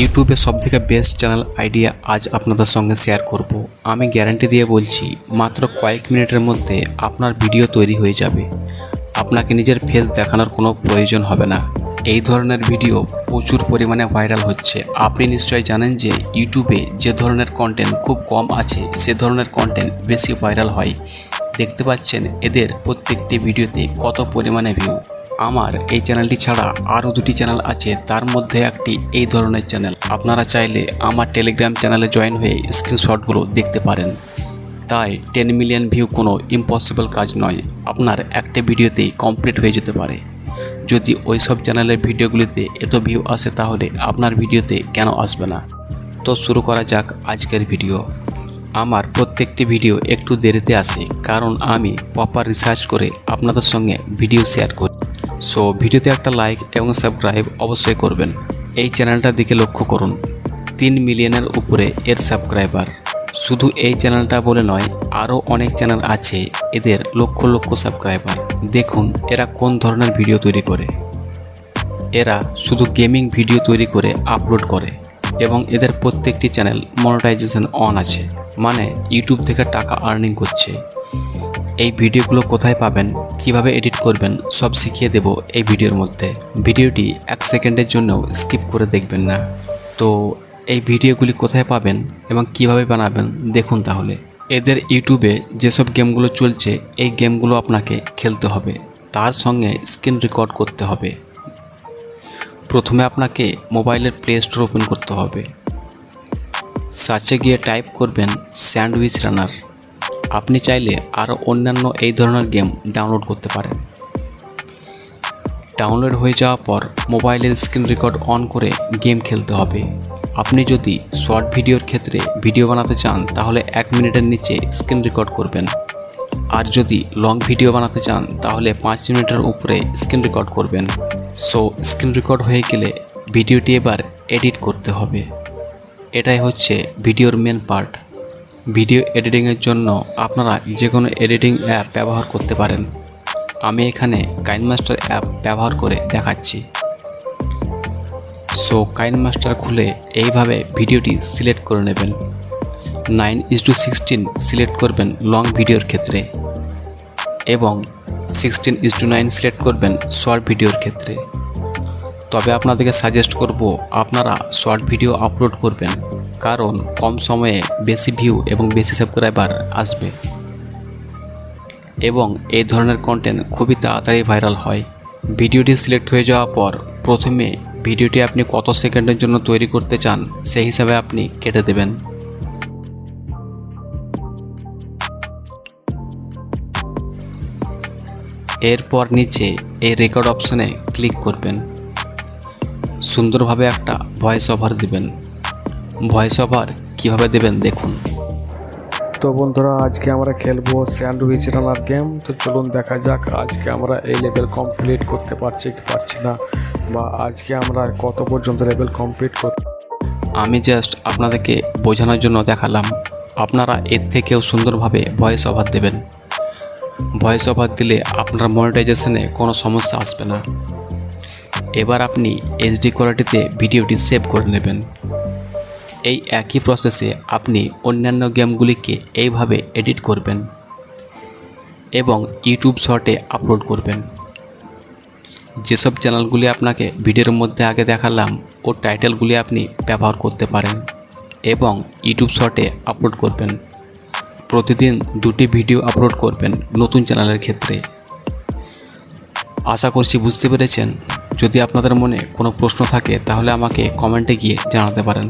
ইউটিউবে সবথেকে best channel idea আজ আপনাদের সঙ্গে শেয়ার করব। আমি গ্যারান্টি দিয়ে বলছি, মাত্র কয়েক মিনিটের মধ্যে আপনার ভিডিও তৈরি হয়ে যাবে। আপনাকে নিজের ফেস দেখানোর কোনো প্রয়োজন হবে না। এই ধরনের ভিডিও প্রচুর পরিমাণে ভাইরাল হচ্ছে। আপনি নিশ্চয়ই জানেন যে ইউটিউবে যে ধরনের কন্টেন্ট খুব কম আছে, সে ধরনের কন্টেন্ট বেশি ভাইরাল হয়। দেখতে পাচ্ছেন এদের প্রত্যেকটি ভিডিওতে কত পরিমাণে ভিউ। আমার এই চ্যানেলটি ছাড়া আরও দুটি চ্যানেল আছে, তার মধ্যে একটি এই ধরনের চ্যানেল। আপনারা চাইলে আমার টেলিগ্রাম চ্যানেলে জয়েন হয়ে স্ক্রিনশটগুলো দেখতে পারেন। তাই 10 মিলিয়ন ভিউ কোনো ইম্পসিবল কাজ নয়, আপনার একটা ভিডিওতেই কমপ্লিট হয়ে যেতে পারে। যদি ওই সব চ্যানেলের ভিডিওগুলিতে এত ভিউ আসে, তাহলে আপনার ভিডিওতে কেন আসবে না? তো শুরু করা যাক আজকের ভিডিও। আমার প্রত্যেকটি ভিডিও একটু দেরিতে আসে, কারণ আমি প্রপার রিসার্চ করে আপনাদের সঙ্গে ভিডিও শেয়ার করি। সো ভিডিওতে একটা লাইক এবং সাবস্ক্রাইব অবশ্যই করবেন। এই চ্যানেলটার দিকে লক্ষ্য করুন, 3 মিলিয়নের উপরে এর সাবস্ক্রাইবার। শুধু এই চ্যানেলটা বলে নয়, আরও অনেক চ্যানেল আছে, এদের লক্ষ লক্ষ সাবস্ক্রাইবার। দেখুন এরা কোন ধরনের ভিডিও তৈরি করে। এরা শুধু গেমিং ভিডিও তৈরি করে আপলোড করে, এবং এদের প্রত্যেকটি চ্যানেল মনিটাইজেশন অন আছে, মানে ইউটিউব থেকে টাকা আর্নিং করছে। এই ভিডিওগুলো কোথায় পাবেন, কিভাবে এডিট করবেন, সব শিখিয়ে দেব এই ভিডিওর মধ্যে। ভিডিওটি 1 সেকেন্ডের জন্যও স্কিপ করে দেখবেন না। তো এই ভিডিওগুলি কোথায় পাবেন এবং কিভাবে বানাবেন দেখুন তাহলে। এদের ইউটিউবে যেসব গেমগুলো চলছে, এই গেমগুলো আপনাকে খেলতে হবে, তার সঙ্গে স্ক্রিন রেকর্ড করতে হবে। প্রথমে আপনাকে মোবাইলের প্লে স্টোর ওপেন করতে হবে। সার্চে গিয়ে টাইপ করবেন স্যান্ডউইচ রানার। আপনি চাইলে আরও অন্যান্য এই ধরনের গেম ডাউনলোড করতে পারেন। ডাউনলোড হয়ে যাওয়ার পর মোবাইলের স্ক্রিন রেকর্ড অন করে গেম খেলতে হবে। আপনি যদি শর্ট ভিডিওর ক্ষেত্রে ভিডিও বানাতে চান, তাহলে 1 মিনিটের নিচে স্ক্রিন রেকর্ড করবেন। আর যদি লং ভিডিও বানাতে চান, তাহলে 5 মিনিটের উপরে স্ক্রিন রেকর্ড করবেন। সো স্ক্রিন রেকর্ড হয়ে গেলে ভিডিওটি এবার এডিট করতে হবে। এটাই হচ্ছে ভিডিওর মেন পার্ট। ভিডিও এডিটিংয়ের জন্য আপনারা যে কোনো এডিটিং অ্যাপ ব্যবহার করতে পারেন। আমি এখানে কাইনমাস্টার অ্যাপ ব্যবহার করে দেখাচ্ছি। সো কাইনমাস্টার খুলে এইভাবে ভিডিওটি সিলেক্ট করে নেবেন। 9:16 সিলেক্ট করবেন লং ভিডিওর ক্ষেত্রে, এবং 16:9 সিলেক্ট করবেন শর্ট ভিডিওর ক্ষেত্রে। তবে আপনাদেরকে সাজেস্ট করব আপনারা শর্ট ভিডিও আপলোড করবেন, কারণ কম সময়ে বেশি ভিউ এবং বেশি সাবস্ক্রাইবার আসবে, এবং এই ধরনের কন্টেন্ট খুবই তাড়াতাড়ি ভাইরাল হয়। ভিডিওটি সিলেক্ট হয়ে যাওয়ার পর প্রথমে ভিডিওটি আপনি কত সেকেন্ডের জন্য তৈরি করতে চান, সেই হিসাবে আপনি কেটে দেবেন। এরপর নিচে এই রেকর্ড অপশানে ক্লিক করবেন। সুন্দরভাবে একটা ভয়েস ওভার দেবেন। ভয়েস ওভার কীভাবে দেবেন দেখুন। তো বন্ধুরা, আজকে আমরা খেলবো স্যান্ডউইচ রানার গেম। তো চলুন দেখা যাক আজকে আমরা এই লেভেল কমপ্লিট করতে পারছি কি পারছি না, বা আজকে আমরা কত পর্যন্ত লেভেল কমপ্লিট করতে। আমি জাস্ট আপনাদেরকে বোঝানোর জন্য দেখালাম। আপনারা এর থেকেও সুন্দরভাবে ভয়েস ওভার দেবেন। ভয়েস ওভার দিলে আপনার মনিটাইজেশনে কোনো সমস্যা আসবে না। এবার আপনি এইচডি কোয়ালিটিতে ভিডিওটি সেভ করে নেবেন। এই একই প্রসেসে আপনি অন্যান্য গেমগুলিকে এইভাবে এডিট করবেন এবং ইউটিউব শর্টে আপলোড করবেন। যেসব চ্যানেলগুলি আপনাকে ভিডিওর মধ্যে আগে দেখালাম, ও টাইটেলগুলি আপনি ব্যবহার করতে পারেন এবং ইউটিউব শর্টে আপলোড করবেন। প্রতিদিন 2টি ভিডিও আপলোড করবেন নতুন চ্যানেলের ক্ষেত্রে। আশা করছি বুঝতে পেরেছেন। যদি আপনাদের মনে কোনো প্রশ্ন থাকে, তাহলে আমাকে কমেন্টে গিয়ে জানাতে পারেন।